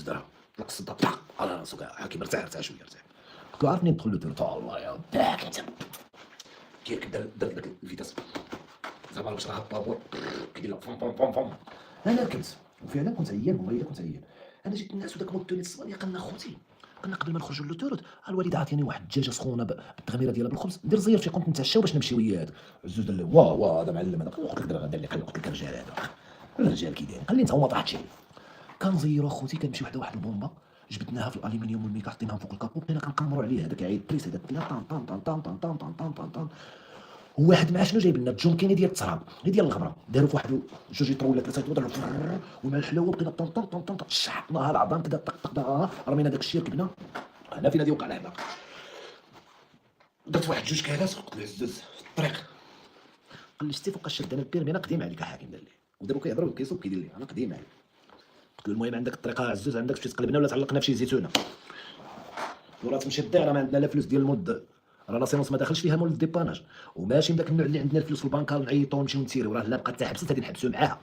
دارها طلق الصدى طاق على راسو كاع حاكي مرتاح شويه ارتاح. قلت له عرفني ندخل له قلت له الله يا وداك انت كي درت داك الفيتاس زعما واش راه الطابور كيدير لك فم فم فم فم. انا ركبت وفعلا كنت عيان والله الا كنت عيان. انا جيت الناس وداك مودوني الصباح قالنا خوتي قلنا قبل ما نخرجوا للوتورود الوالده عطيني واحد الدجاجه سخونه بالتغميره ديالها بالخبز ندير زير فيه قمت نتعشى باش نمشي وياه. عزوز قال لي واه هذا معلم هذا قلت لك غادي لك قلت لك الرجال هذا الرجال كي داير قال لي انت هو ما طاحتش كنزيرو اخوتي كنمشي واحد البومبه جبدناها في الالومنيوم والميكا حطيناها فوق الكابو بقينا كنقمروا عليه هذاك عيد بريس هذاك طان طان طان طان طان طان طان طان طان. وواحد مع شنو جايب لنا الجونكيني ديال التراب غير ديال الغبره داروا في واحد جوج يطرو ولا ثلاثه يطرو ومع الحلاوه بقينا طن طن طن طن شحطناها العظام كذا طق طق رمينا داك الشيء ركبنا هنا فين غادي يوقع العماق. درت واحد جوج كهلات قلت له عزوز في الطريق قال لي شتي فوقاش شاد انا البيرمي انا قديم عليك حاكم قال لي ودابا كيهضر وكيصوب كيدير لي انا قديم عليك. قلت له المهم عندك الطريقه عزوز عندك شي تقلبنا ولا تعلقنا في شي زيتونه وراه تمشي الدار ما عندنا لا فلوس ديال المود راه لاسيونس ما داخلش فيها مول الديباناج وماشي من داك النوع اللي عندنا الفلوس في البنكه نعيطوا ونمشيو نتيريو راه لا بقات حتى حبست غادي نحبسوا معاها.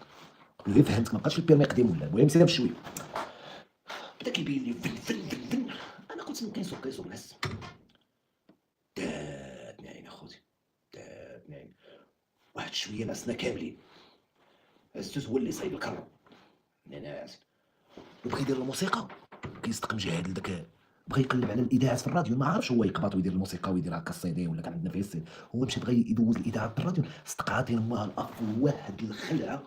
قلت له فهمتك ما بقاش البيرمي قديم ولا المهم سير بشويه. بدا كيبين لي فن انا كنت من كيسوق نعس داتني عين اخوتي داتني عين واحد شويه نعسنا كاملين. عزوز هو اللي صايب الكرو ناس وبغى يدير الموسيقى كيصدق مجهد لداك بغى يقلب على الاذاعات في الراديو ما عرفش هو يقبط ويدير الموسيقى ويدير هكا السيدي ولا كان عندنا فيه السيد هو مشى بغى يدوز الاذاعات في الراديو صدق عاطينا امها الاخ واحد الخلعه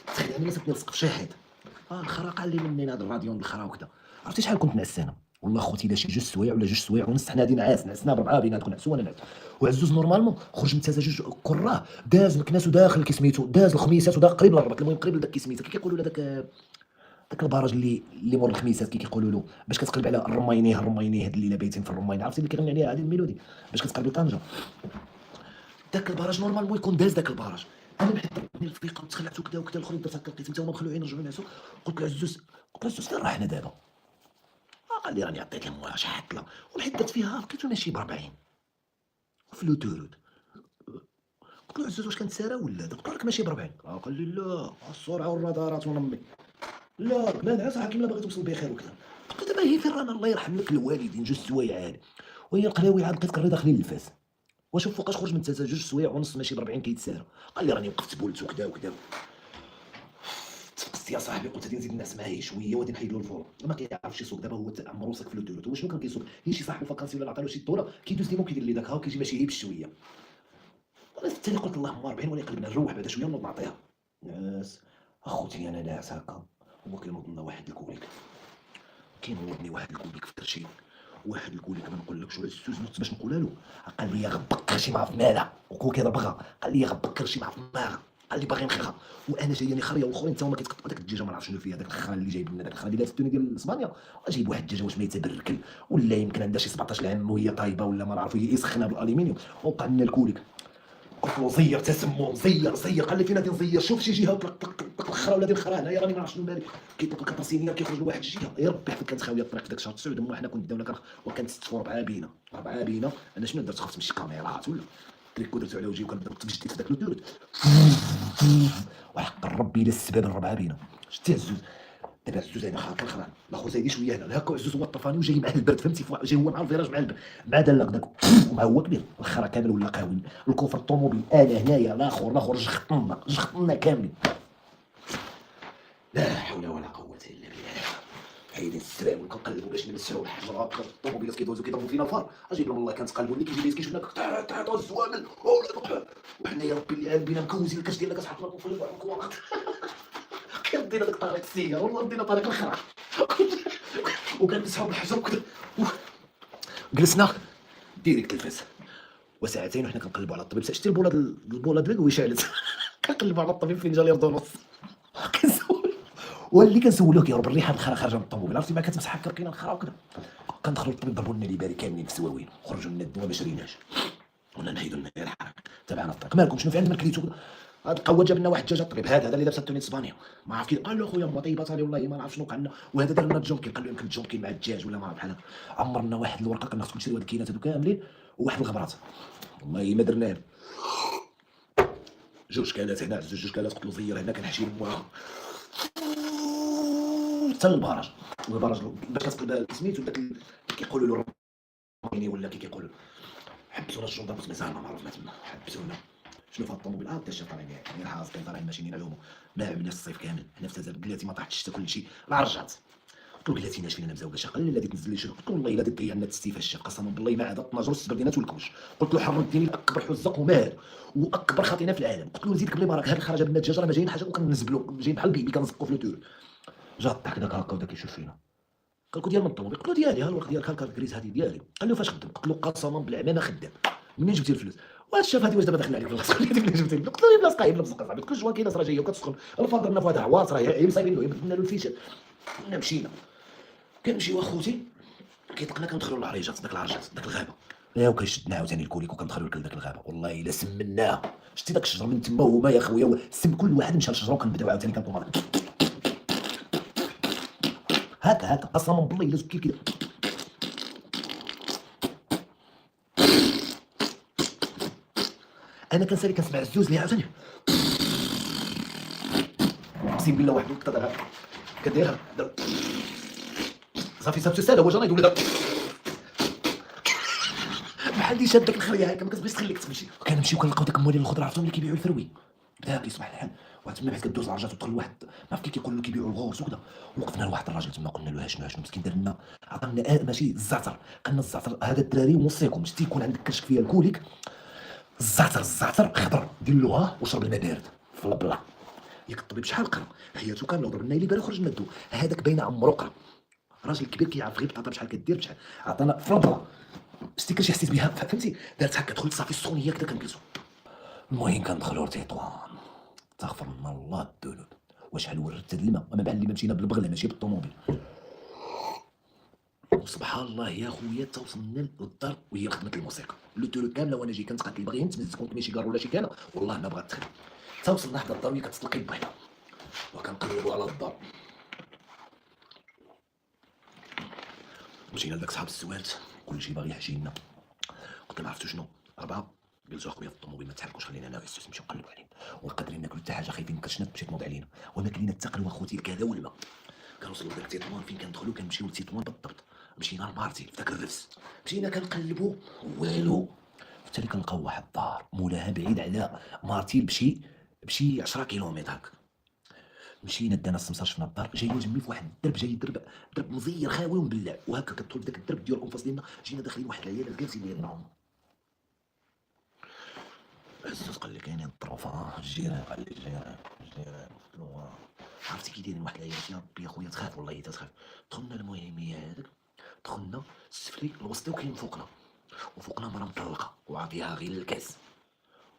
تخيل انا سكت نلصق في شاحد الخرا قال لي منين هذا الراديو الخرا وكذا. عرفتي شحال كنت نعس انا والله خوتي الا شي جوج سوايع ولا جوج سوايع ونص حنا غادي نعسنا بربعه بيناتكم نعسوا وانا نعس. وعزوز نورمالمون خرج من تازا جوج كراه داز الكناس وداخل كيسميتو داز الخميسات وداخل قريب للربط المهم قريب لداك كيسميتو كي كيقولوا لهذاك داك البراج اللي مور الخميسات كي كيقولوا له باش كتقلب على الرمينيه هاد الليله بايتين في الرمينه عرفتي اللي كيغني عليها هذه الميلودي باش كتقلب لطنجه داك البراج نورمالمون يكون داز داك البراج. انا بحال الفيقه وتخلعت وكذا وكذا الاخرين درت هكا لقيت هما مخلوعين رجعوا نعسوا قلت له عزوز فين راحنا دابا قال لي راني عطيت لهم شي حطله ولحد درت فيها لقيتو ماشي ب 40 في لوتورود. قلت له عزوز واش كنتسارى ولا قلت لك ماشي ب 40 قال لي لا السرعه والرادارات ونمي لا ما نعس حاكم لا باغي توصل بخير وكذا. قلت دابا هي فين رانا الله يرحم لك الوالدين جوج سوايع عادي وهي القلاوي عاد لقيت كري داخلين للفاس وشوف فوقاش خرج من تازا جوج سوايع ونص ماشي ب 40 كيتسارى. قال لي راني وقفت بولت وكذا وكذا تفقست يا صاحبي قلت غادي نزيد نعس معاه شويه وغادي نحيد له الفور ما كيعرفش يسوق دابا هو عمرو ساك في لوتوريت هو شنو كان كيسوق هي شي صاحبو فاكاسي ولا عطالو شي طوره كيدوز ديما وكيدير لي داك ها كيجي ماشي بشويه. وانا في الثاني قلت اللهم 40 ولا قلبنا نروح بعدا شويه ونوض نعطيها ناس اخوتي انا ناعس هكا هو كينوض لنا واحد الكوليك كينوضني واحد الكوليك في الترشين واحد الكوليك ما نقولكش عزوز نوضت باش نقولها له قال لي غبك كرشي مع فماله وكون كيضربها قال لي غبك كرشي مع فماله قال لي باغي نخرها وانا جاياني خريه والاخرين حتى هما كيتقطعوا داك الدجاجه ما عرفتش شنو فيها داك الخرا اللي جايب لنا داك الخرا ديال التوني ديال اسبانيا جايب واحد الدجاجه واش ميته بالركل ولا يمكن عندها شي 17 عام وهي طايبه ولا ما نعرفوا هي يسخنها بالالومنيوم وقع لنا الكوليك. قلت له زير تسمم زير قال لي فين غادي نزير شوف شي جهه طلق الخرا ولا دير الخرا هنايا راني ما عرفت شنو مالك كيطلق الكطاسينيه كيخرج لواحد الجهه يا ربي حيت كانت خاويه الطريق داك شهر 9 وحنا كنا داونا كنخ وكانت 6 4 بينا انا شنو درت خفت نمشي كاميرات ولا تريكو درتو على وجهي وكنبدا تفجدت في داك لوتوريت وحق ربي الا السباب 4 بينا شتي عزوز دابا عزوز انا خاطر الخرا لاخو زايدي شويه هنا هكا عزوز هو طفاني وجاي مع البرد فهمتي جاي هو مع الفيراج مع البرد مع دلق داك ومع هو كبير الخرا كامل ولا قاوي الكوفر الطوموبيل انا هنايا الاخر جخطنا كاملين لا حول ولا قوه الا بالله. حيدين السباب وكنقلبوا باش نمسحوا الحجره الطوموبيلات كيدوزوا كيضربوا فينا الفار اجيب لهم والله كنتقلبوا اللي كيجي لي كيشوفنا تعطوا الزوامل وحنا يا ربي اللي قلبينا مكوزين الكاش ديالنا كتحط لنا في الكواط كندينا ديك طريق السياره والله دينا طريق الخرا وكنمسحوا بالحجر وكذا جلسنا ديريكت الفاس وساعتين وحنا كنقلبوا على الطبيب شتي البوله ديال وشالت كنقلبوا على الطبيب فين جا لي رضو نص واللي كنسولوك يا رب الريحه الخرا خارجه من الطوموبيل عرفتي ما كتمسح هكا كاين الخرا وكذا كندخلوا للطبيب ضربوا لنا ليباري كاملين في السواوين خرجوا لنا الدواء ما شريناش ولا نحيدوا لنا الحركه تبعنا في الطريق مالكم شنو في عندنا كليتو هاد القوه جاب لنا واحد الدجاجه طريب هذا اللي لابسه التوني اسبانيا ما عرف كي قال له خويا ما طيبات عليه والله ما نعرف شنو وقع لنا وهذا دار لنا الجونكي قال له يمكن الجونكي مع الدجاج ولا ما عرف بحال هكا عمرنا واحد الورقه كنا خصنا نشريو هاد الكينات هادو كاملين وواحد الغبرات والله ما درناه جوج كالات هنا جوج كالات قلت له زير هنا كنحشي موها حتى للبراج ودابا راجل باش كتقلب سميتو داك كيقولوا له الروماني ولا كيقولوا حبسونا الجندة مزال ما عرفنا تما حبسونا. شنو في هاد الطوموبيل تا الشيف طالعين يعني الحاصلين طالعين ماشيين علومو ما عملناش الصيف كامل حنا في تزال بلاتي ما طاحتش حتى كلشي لا رجعت. قلت له بلاتي ناش فينا مزوقه شي قال لي لا ديك تنزل لي شي قلت له والله الا ديك ضيع لنا التستيفه الشيف قسما بالله ما عاد 12 السبردينات والكوش. قلت له حر الدين الاكبر حزق ومال واكبر خطينا في العالم. قلت له نزيدك بلي بارك هاد الخرجه بنات الدجاج راه ما جايين حاجه وكنزبلو جايين بحال بيبي كنزقو في لوتور. جا طاح داك هكا ودا كيشوف فينا قال لك ديال من الطوموبيل. قلت له ديالي ها الورق ديالك ها الكارت هادي ديالي. قال له فاش خدام. قلت له قسما بالله ما خدام. منين جبتي الفلوس؟ واش شاف هادي واش دابا داخل عليك في الغسل ديك اللي جبتي. قلت له بلاصه قايب لبس صاحبي كل جوان كاينه راه جايه وكتسخن الفاضرنا في هذا عواص راه عيب صايبين له بدنا له الفيشر. مشينا كنمشيو اخوتي كيطقنا كندخلوا للعريجات داك العرجات داك الغابه يا وكيشدنا عاوتاني الكوليك وكندخلوا لداك الغابه والله الا سمناها. شتي داك الشجر من تما هما يا خويا السم كل واحد مشى للشجره وكنبداو عاوتاني كنطوما هكا قسما بالله الا زكيت كده. انا كنسالي كنسمع الزوز اللي عاوتاني اقسم بالله واحد الوقت دارها كديرها صافي صافي سالا هو جانا يقول لي بحال اللي شاد داك الخريه هكا ما كتبغيش تخليك تمشي. كنمشيو كنلقاو داك موالين الخضره عرفتهم اللي كيبيعوا الفروي بدا كيصبح الحال واحد تما بعد كدوز العرجات وتدخل واحد ما عرفت كي كيقولوا كيبيعوا الغورس وكذا. وقفنا لواحد الراجل تما قلنا له شنو مسكين دار لنا عطانا ماشي الزعتر قالنا الزعتر هذا الدراري ونوصيكم شتي يكون عندك كرشك فيها الكوليك الزعتر خضر دير له ها وشرب الماء بارد في البلا. ياك الطبيب شحال قرا حياته كامله وضرب لنا اللي بان خرج منه هذاك باين عمرو قرا. راجل كبير كيعرف غير بطاطا بشحال كدير بشحال عطانا في البلا شتي كلشي حسيت بها فهمتي دارت هكا دخلت صافي السخونيه كدا كنجلسو. المهم كندخلو لتطوان تغفر لنا الله الذنوب وشحال وردت الماء اما بحال اللي ما مشينا بالبغله ماشي بالطوموبيل. وسبحان الله يا خويا تا وصلنا للدار وهي خدمه الموسيقى لوتورو كامله وانا جاي كنتقاتل باغي نتمزج كنت ماشي كار ولا شي كان والله ما بغات تخدم. تا وصلنا حدا الدار وهي كتطلق يدينا وكنقلبوا على الدار. مشينا لداك صحاب السوارت كلشي باغي يحشي لنا. قلت لهم عرفتوا شنو 4 جلسوا اخويا في الطوموبيل ما تحركوش خلينا انا والسوس نمشيو نقلبوا عليهم وقادرين ناكلوا حتى حاجه خايفين كرشنا تمشي تنوض علينا وما كلينا حتى قلوه اخوتي الكذا والماء. كنوصلوا لداك تيطوان فين كندخلوا كنمشيو لتيطوان بالضبط. مشينا لمارتي في داك الرفس مشينا كنقلبوا والو حتى اللي كنلقاو واحد الدار مولاها بعيد على مارتيل بشي 10 كيلومتر هكا. مشينا دانا السمسار شفنا الدار جايين جنبي في واحد الدرب جاي درب مزير خاوي ومبلع وهكا كتدخل في داك الدرب ديال الانفاس ديالنا. جينا داخلين واحد العيال جالسين ديالنا الزوز قال لي كاينين الظروف الجيران قال لي الجيران قلت له عرفتي كي دايرين واحد العيال يا ربي يا خويا تخاف والله تخاف. دخلنا المهميه هذاك دخلنا السفلي الوسطي وكاين فوقنا وفوقنا مرا مطلقه وعاطيها غير الكاس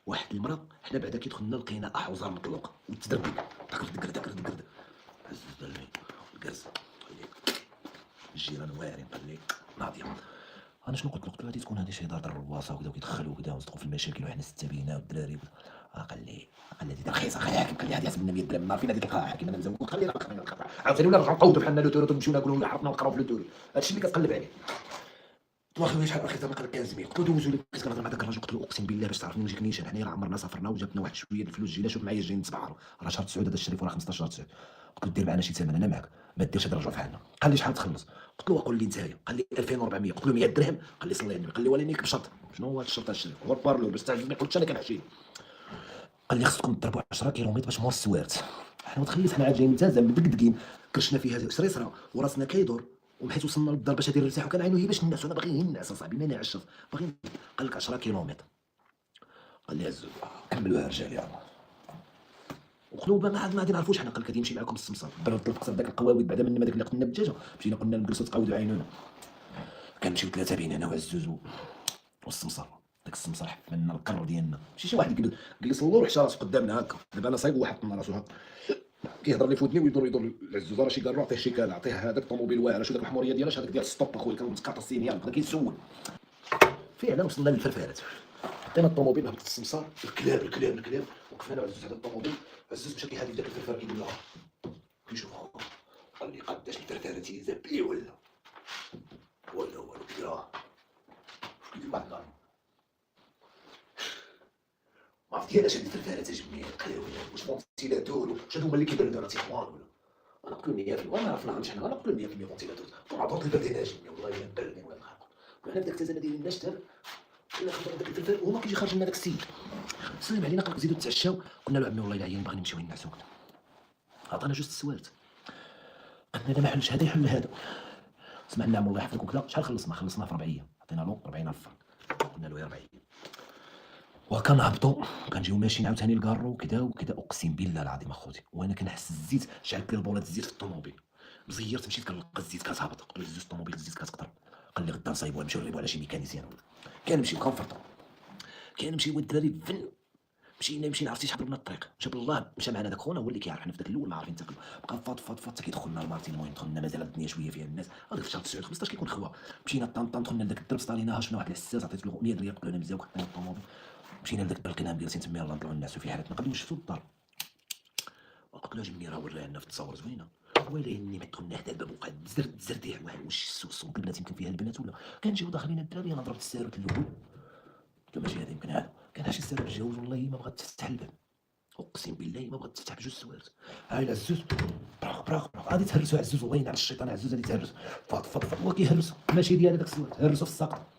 واحد المرا حنا بعدا كي دخلنا لقينا احوزه مطلوقه وتدربك دكر عزيز قال لي الكاس قال لي الجيران واعرين قال لي ناضيه. انا شنو قلت له غادي تكون هذه شي دار الرواصه وكذا وكيدخلوا وكذا ويصدقوا في المشاكل وحنا 6 بينا والدراري قال لي هذه رخيصه خليها حاكم قال لي هذه حسب 100 درهم النهار فين هذيك القاعه حاكم انا مزوق خليها عاوتاني ولا نرجعوا نقودوا بحالنا لو نمشيو ناكلوا ولا حرفنا نقراو في لو هادشي اللي كتقلب عليه. قلت له اخويا شحال رخيصه قال لك 1500. قلت له دوزوا لي بقيت كنهضر مع داك الراجل قلت له اقسم بالله باش تعرفني نجيك نيشان حنا راه عمرنا سافرنا وجابنا واحد شويه الفلوس جينا شوف معايا جايين نتبعروا راه شهر 9 هذا الشريف وراه 15 شهر 9. قلت له دير معنا شي ثمن انا معاك ما ديرش هاد الرجوع فحالنا. قال لي شحال تخلص قلت له قول لي نتايا قال لي 2400. قلت له 100 درهم قال لي صلي على النبي قال لي ولينيك بشرط شنو هو هاد الشرط الشريف هو البارلو باش تعجبني قلت انا كنحشي. قال لي خصكم تضربوا 10 كيلومتر باش مور السوارت. حنا متخليت حنا عاد جايين متازم مدقدقين كرشنا فيها سريسره وراسنا كيدور وحيت وصلنا للدار باش هادي نرتاحوا كنعينوا هي باش الناس وانا باغي الناس اصاحبي ما نعشف باغي. قال لك 10 كيلومتر قال لي عزوز كملوها رجال يلاه وقلوب ما عاد ما نعرفوش حنا. قال لك غادي يمشي معكم السمسار برد القصر داك القواويد بعدا من داك اللي قلنا بالدجاجه مشينا قلنا نجلسوا تقاودوا عينونا. كنمشيو 3 بينا انا وعزوز والسمسار. داك السمسار حف منا القر ديالنا ماشي شي واحد قال لي صلوا روح راسو قدامنا هكا دابا انا صايب وواحد طنا راسو هكا كيهضر لي فودني ويدور العزوز راه شي قال له عطيه شيكال عطيه هذاك الطوموبيل واعر شو داك الحموريه ديالها هذاك ديال ستوب اخويا كان متقاطع السينيال بدا كيسول فعلا. وصلنا للفرفارات حطينا الطوموبيل هبط السمسار الكلاب وقفنا انا وعزوز على الطوموبيل. عزوز مشى كيهادي في داك الفرفار كيقول لها كيشوفها قال لي قداش الفرفاره تيزابلي ولا والو كيراه كيدير واحد النهار ما عرفت علاش هاد الفرفاره تعجبني القلاوي واش فونتيلاتور واش هادو هما اللي كيبردوا على تيطوان ولا نقتلو 100% وما عرفناهمش حنا نقتلو 100% فونتيلاتور طلعوا لي بدينا جميع والله الا بلدين ولا الخلق وحنا في داك التزانه ديال النشتر كنا خدام داك الفلفل وهما كيجي خارج لنا داك السيد سلم علينا قال نزيدو نتعشاو قلنا له عمي والله الا عيانين باغيين نمشيو نعسو عطانا جوج السوالت قلنا هذا ما حلش هذا يحل هذا سمعنا عم الله يحفظك وكذا شحال خلصنا في 4 ايام عطينا له 40 الف قلنا له يا 40 وكنهبطوا كنجيو ماشيين عاوتاني الكارو وكذا وكذا اقسم بالله العظيم اخوتي وانا كنحس الزيت شعلت لي البولات الزيت في الطوموبيل مزيرت مشيت كنلقى الزيت كتهبط قلت له زوج الطوموبيل الزيت كتقطر قال لي غدا نصايبوها نمشيو نريبو على شي ميكانيسيان كنمشيو كنفرطو كنمشيو الدراري فن مشينا عرفتي شحال ضربنا الطريق جاب الله مشى معنا داك خونا هو اللي كيعرف حنا في داك الاول ما عارفين تاكلو بقى فاض حتى كيدخلنا المارتين المهم دخلنا مازال الدنيا شويه فيها الناس غادي في شهر 9 15 كيكون خوا مشينا طنطا دخلنا لذاك الدرب سطاليناها شفنا واحد الحساس عطيت له 100 ريال قبل مزيان وخدنا الطوموبيل مشينا لذاك الدرب لقيناهم جالسين تما يلاه نطلعوا الناس في حالتنا قبل نشوفوا الدار وقلت له اجمني راه وراها لنا في التصاور زوينه ولكني ما دخلنا حدا الباب وقع الزرديح واحد واش السوق البنات يمكن فيها البنات ولا كنجيو داخلين الدراري انا ضربت الساروت الاول قلت له ماشي هذا يمكن هذا كان شي ساروت جوج والله ما بغات تفتح الباب اقسم بالله ما بغات تفتح بجوج سوارت هاي عزوز براغ غادي تهرسوا عزوز والله ينعل الشيطان عزوز غادي تهرس فاض هو كيهرس ماشي ديالي داك السوارت هرسوا في الساق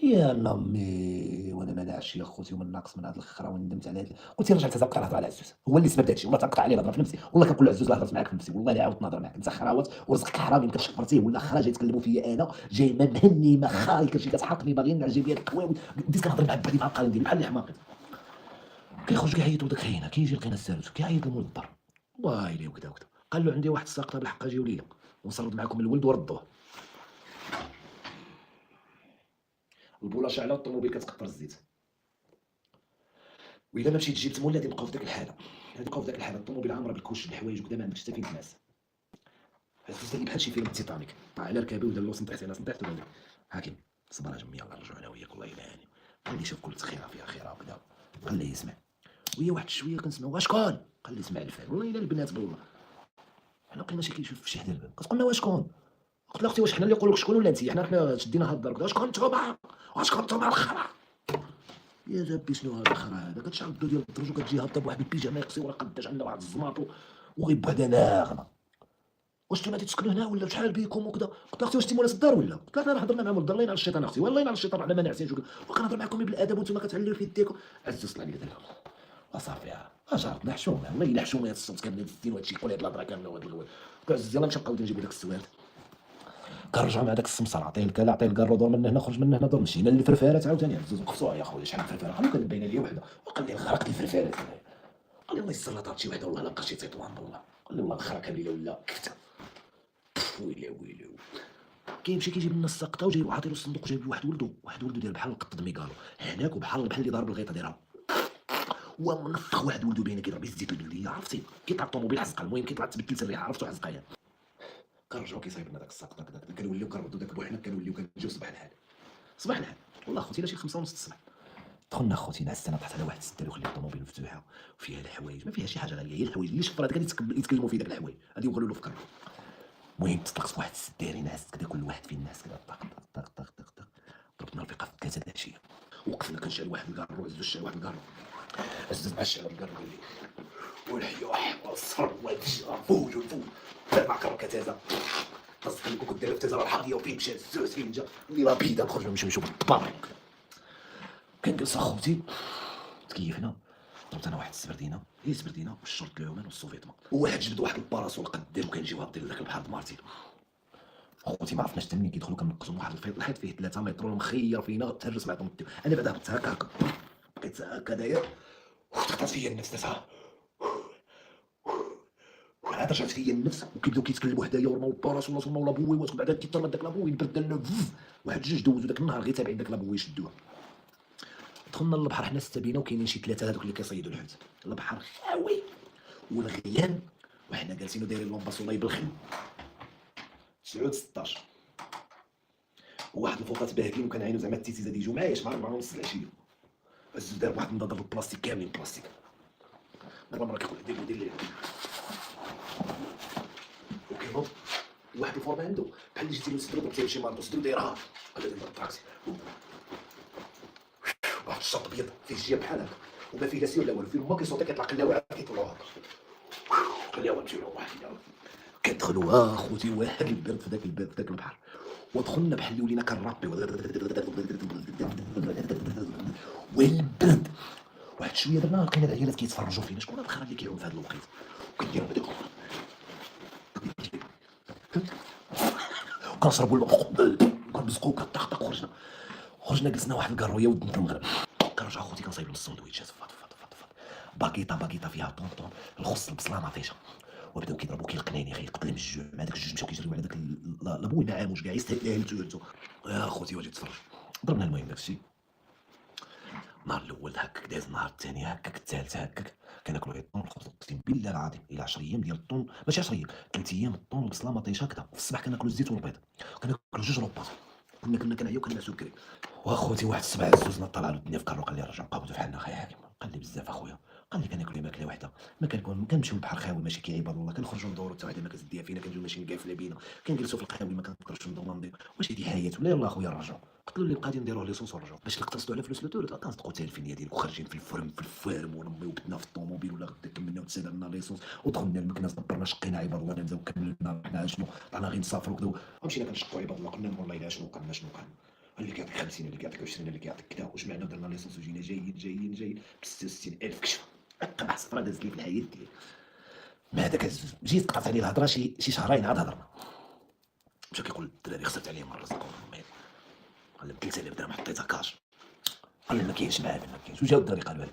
يا لامي وانا ما ناعش يا خوتي ومن ناقص من هاد الخرا وندمت على هاد قلت رجعت تبقى نهضر على عزوز هو اللي سبب هادشي والله تنقطع عليه نهضر في نفسي والله كنقول عزوز لا هضرت معاك في نفسي والله لا عاودت نهضر معاك انت خراوات ورزقك حرام يمكن شفرتيه ولا خرا جاي يتكلموا فيا انا جاي ما مهني ما خاي كلشي كتحرقني باغي نعجب بيا الكواوي بديت كنهضر مع بعدي مع القرن ديالي بحال اللي حماقت كيخرج كيعيطوا داك خينا كيجي لقينا السالوت كيعيط لمول الدار وايلي وكذا وكذا قال له عندي واحد الساقطه بالحق جيو ليا ونسرد معكم الولد وردوه البوله شاعله والطوموبيل كتقطر الزيت والا ما مشيت جبت مولا غادي نبقاو في داك الحاله الطوموبيل عامره بالكوش بالحوايج وكذا ما عندكش حتى فين تنعس عزوز اللي بحال شي فيلم التيتانيك طلع على ركابي ودار له سنطيحت انا سنطيحت ولا حاكم صبر اجمي يلاه نرجعوا انا وياك والله الا يعني قال لي شوف كل خيره فيها خيره وكذا قال لي اسمع وهي واحد شويه كنسمعوا شكون قال لي اسمع الفال والله الا البنات بالله حنا لقينا شي كيشوف في شي حدا الباب كتقولنا واش شكون قلت لها اختي واش حنا اللي نقول لك شكون ولا انت حنا شدينا هاد الدار شكون نتوما وشكون نتوما الخرا يا ربي شنو هاد الخرا هذا كتشعل الضو ديال الدرج وكتجي هابطه بواحد البيجامه قصيره قداش عندنا واحد الزماطو وغير بوحده ناغمه واش نتوما تسكنوا هنا ولا شحال بيكم وكذا قلت لها اختي واش انت مولات الدار ولا قلت لها حنا حضرنا مع مول الدار الله ينعل الشيطان اختي والله ينعل الشيطان حنا ما نعسينش وكنهضر معكم بالادب وانتم كتعليو في يديكم عزوز طلع لي دابا وصافي اجرتنا حشومه والله الا حشومه هاد الصوت كامل الدين وهادشي يقول هاد الهضره كامله وهاد الغوال عزوز يلاه نمشيو نبقاو نجيبو داك السوارت كنرجعو مع داك السمسار عطيه الكلا عطيه الكارو دور من هنا خرج من هنا دور مشينا للفرفارات عاوتاني عزوز وقفتوها يا خويا شحال فرفاره خلو كانت باينه لي وحده وقال لي خرقت الفرفارات قال لي الله يسر لا طارت شي وحده والله لا بقى شي تطوان بالله قال لي والله الخرا كامله ولا كفته ويلي كيمشي كيجيب لنا السقطه وجايب عاطي له الصندوق جايب له واحد ولدو داير بحال القط ميكالو هناك وبحال اللي ضارب الغيطه دايرها ومنفخ واحد ولدو باينه كيضرب الزيت البلديه عرفتي كيطلع الطوموبيل حزقها المهم كيطلع تبدلت الريحه عرفتو حزقها كنرجعو كيصايب لنا داك السقطه كذا كنوليو كنردو داك بوحنا كنوليو كنجيو صباح الحال والله خوتي لا شي 5 ونص الصباح دخلنا خوتي نعسنا طحت على واحد السدار وخلي الطوموبيل مفتوحه وفيها الحوايج ما فيها شي حاجه غاليه هي الحوايج اللي شفرات كان يتكلموا في داك الحوايج غادي يوغلوا له في كرة المهم تطلقت في واحد السداري نعست كذا كل واحد فين نعس كذا طق طق طق طق طق ضربنا الفيقه في 3 د العشيه وقفنا كنشعل واحد الكارو عزوز شعل واحد الكارو عزوز مع الشعل الكارو قال لي والحيوح والصر والفجر فوج مع كرة كتازه تصدق لكم كنت داير في تازه الحاضيه وفين مشى الزوز فين جا اللي لا بيضه نخرجوا نمشيو بالطبق كنجلس اخوتي تكيفنا ضربت انا واحد السبردينه هي سبردينه والشرط العمان والسوفيتما وواحد جبد واحد الباراسول قدام وكنجيو هابطين لذاك البحر مارتين خوتي ما عرفناش حتى منين كيدخلوا كنقصوا واحد الحيط فيه 3 متر ومخير فينا تهرس معكم انا بعدا هبطت هكا بقيت هكا داير وتقطعت فيا النفس دازها عاد رجعت فيا النفس وكيبداو كيتكلموا حدايا ورماو الباراسول ورماو لابوي بعدا كيطلب داك لابوي برد لنا واحد جوج دوزو داك النهار غير تابعين داك لابوي شدوها دخلنا للبحر حنا السبينه وكاينين شي 3 هذوك اللي كيصيدوا الحوت البحر خاوي والغيان وحنا جالسين ودايرين لومباسولاي بالخيم 9 16 وواحد الفوطات باهكين وكان عينو زعما التيتيزه يجيو معايا مع 4 ونص العشيه عزوز دار واحد النضاضه بالبلاستيك كاملين بلاستيك مره كيقول لي دير لي وكينوض واحد الفورما عنده بحال اللي جيتي له سترو ضربتي بشي مارطو سترو دايرها قال لي ضرب الطاكسي واحد الشط ابيض فيه الجياب بحال هكا وما فيه لا سير لا والو فيه ما كيصوتي كيطلع قلاوه عاد كيطلعوا هكا قلاوه نمشيو لهم واحد كندخلوا اخوتي واحد البرد في ذاك الباب في ذاك البحر، ودخلنا بحال اللي ولينا كنرابي والبرد. واحد شويه درنا لقينا العيالات كيتفرجوا فينا، شكون الخرا اللي كيعوم في هذا الوقيت وكيديروا هذيك وكنشربوا الماء وكنبزقوا وكطقطق. خرجنا جلسنا واحد الكرويه ودنا المغرب. كنرجع خوتي كنصايب السندويتشات باكيطه فيها طونطون، الخص، البصله، مطيشه، وبداو كيضربوا كيلقناني كيقتل من الجوع مع داك الجوج، مشاو كيجريو على داك لابوي مع عاموش كاع يستهبل تولتو. يا خوتي واجي تفرج. ضربنا المهم داكشي. النهار الاول هكاك داز، النهار الثاني هكاك، الثالث هكاك، كناكلوا غير الطون الخبز. اقسم بالله العظيم الى 10 ايام ديال الطون، ماشي 10 ايام، 3 ايام الطون البصله مطيشه هكذا. في الصباح كناكلوا الزيت والبيض، كناكلوا جوج روباط، كنا كنعياو كنا سكري. واخوتي واحد الصباح زوزنا طلع له الدنيا في كارو، قال لي رجع قابضوا في حالنا. اخي حاكم قال لي بزاف اخويا، قال لي كناكلوا ماكله واحده، ما كنمشيو للبحر خاوي ماشي كيعيب والله، كنخرجوا ندوروا حتى واحده ما كتديها فينا، كنجيو ماشيين قافله بينا، كنجلسوا في القهاوي ما كنقدرش ندور. واش هذه حياه ولا؟ يلاه اخويا نرجعوا. قلت له اللي بقى نديروه ليسونس ونرجعوا باش نقتصدوا على فلوس لوتور. كنصدقوا تالفينيه ديالك وخارجين في الفارم ونميو بدنا في الطوموبيل ولا غدا كملنا وتسالى لنا ليسونس ودخلنا المكناس دبرنا شقينا عباد الله نبداو كملنا رحنا شنو طلعنا غير نسافروا كذا ومشينا كنشقوا عباد الله. قلنا والله الا شنو قلنا شنو قال اللي كيعطيك 50 اللي كيعطيك 20 اللي كيعطيك كذا، وجمعنا ودرنا ليسونس وجينا جايين ب 66,000 كشف. اقبح صفرا دازت لي في الحياه ديالي. ما هذاك جيت قطعت عليه الهضره شي شهرين عاد هضرنا. مشى كيقول الدراري خسرت عليهم الرزق والمال، قال لهم 3000 درهم حطيتها كاش، قال لي ما كاينش معاه ما كاينش. وجاو الدراري قالوا لي